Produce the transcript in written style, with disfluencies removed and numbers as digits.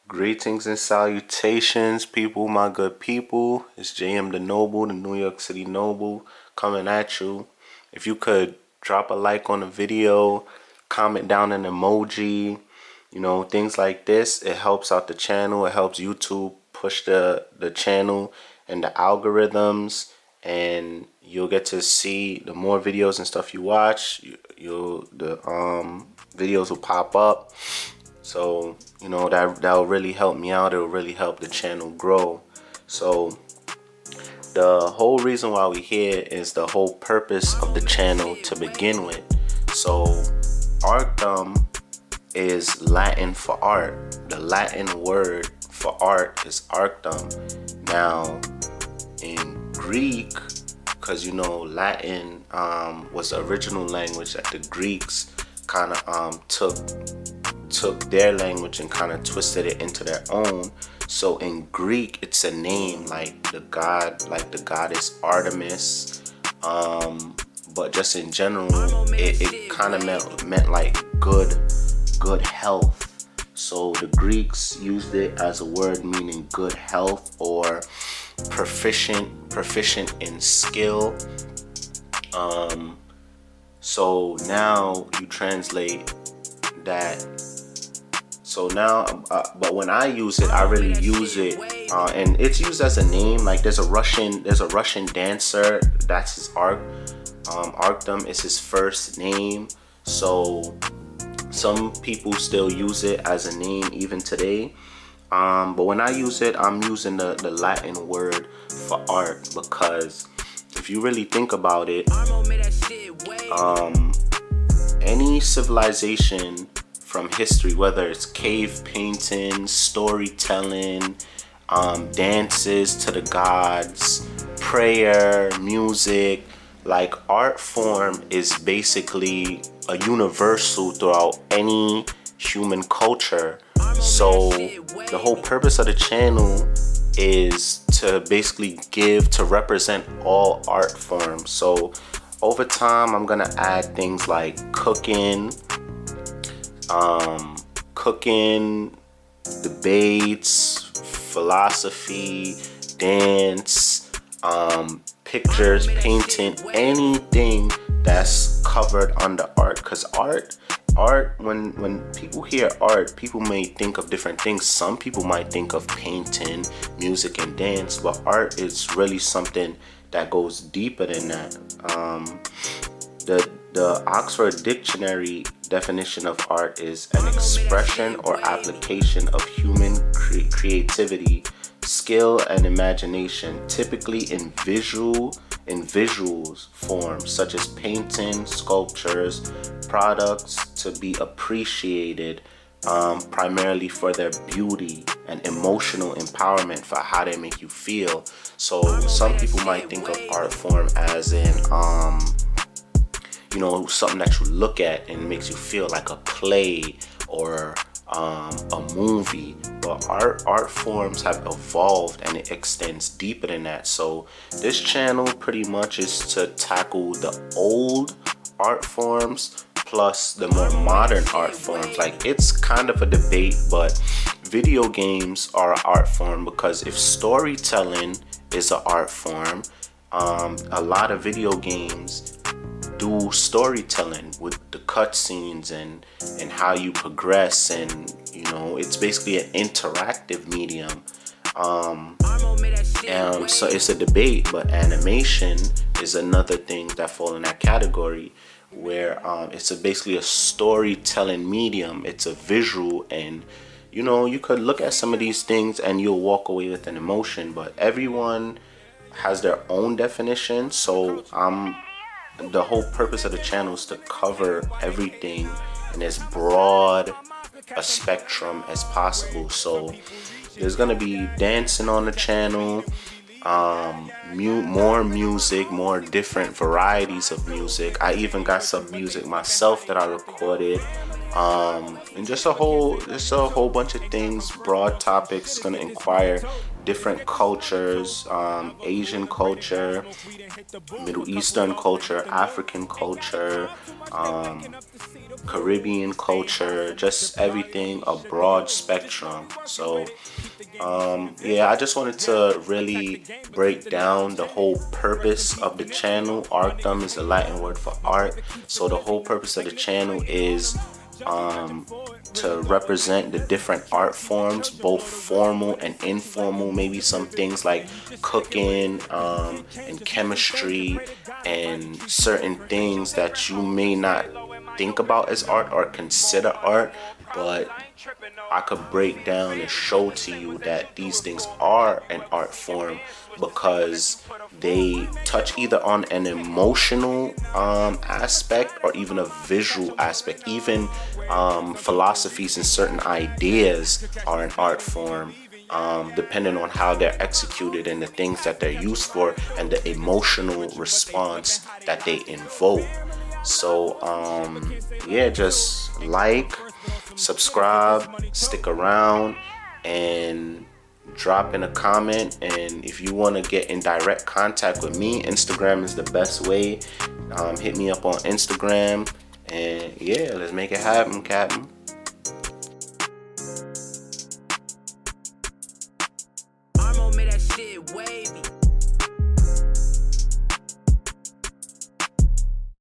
Greetings and salutations, people, my good people. It's JM the Noble, the New York City Noble, coming at you. If you could drop a like on the video, comment down an emoji, things like this, it helps out the channel. It helps YouTube push the channel and the algorithms, and you'll get to see the more videos and stuff you watch. The videos will pop up. So, that'll really help me out. It'll really help the channel grow. So, the whole reason why we're here is the whole purpose of the channel to begin with. So, Artem is Latin for art. The Latin word for art is Artem. Now, in Greek, because Latin was the original language that the Greeks kind of took their language and kind of twisted it into their own. So in Greek, it's a name like the goddess Artemis. But just in general, it kind of meant like good health. So the Greeks used it as a word meaning good health or proficient in skill. So now you translate that. So now, but when I use it, I really use it, and it's used as a name. Like there's a Russian dancer. That's his Artem is his first name. So some people still use it as a name even today. But when I use it, I'm using the Latin word for art, because if you really think about it, any civilization from history, whether it's cave painting, storytelling, dances to the gods, prayer, music, like art form is basically a universal throughout any human culture. So the whole purpose of the channel is to basically to represent all art forms. So over time, I'm gonna add things like cooking, debates, philosophy, dance, pictures, painting, anything that's covered under art. Because art, when people hear art, people may think of different things. Some people might think of painting, music, and dance, but art is really something that goes deeper than that. The Oxford Dictionary definition of art is an expression or application of human creativity, skill, and imagination, typically in visuals forms such as painting, sculptures, products to be appreciated primarily for their beauty and emotional empowerment, for how they make you feel. So some people might think of art form as in something that you look at and makes you feel, like a play or a movie. But art forms have evolved and it extends deeper than that. So this channel pretty much is to tackle the old art forms plus the more modern art forms. Like it's kind of a debate, but video games are an art form, because if storytelling is an art form, a lot of video games do storytelling with the cutscenes and how you progress, and it's basically an interactive medium. So it's a debate, but animation is another thing that falls in that category, where it's basically a storytelling medium. It's a visual, and you could look at some of these things and you'll walk away with an emotion, but everyone has their own definition. So the whole purpose of the channel is to cover everything in as broad a spectrum as possible. So there's gonna be dancing on the channel, more music, more different varieties of music. I even got some music myself that I recorded and just a whole bunch of things, broad topics. Gonna inquire different cultures, Asian culture, Middle Eastern culture, African culture, Caribbean culture, just everything, a broad spectrum. So yeah, I just wanted to really break down the whole purpose of the channel. Artem is the Latin word for art. So the whole purpose of the channel is to represent the different art forms, both formal and informal. Maybe some things like cooking and chemistry and certain things that you may not think about as art or consider art, but I could break down and show to you that these things are an art form because they touch either on an emotional aspect or even a visual aspect. Even philosophies and certain ideas are an art form, depending on how they're executed and the things that they're used for and the emotional response that they invoke. So yeah, just like, subscribe, stick around, and drop in a comment. And if you want to get in direct contact with me, Instagram is the best way. Hit me up on Instagram, and yeah, let's make it happen, Captain. Armo made that shit way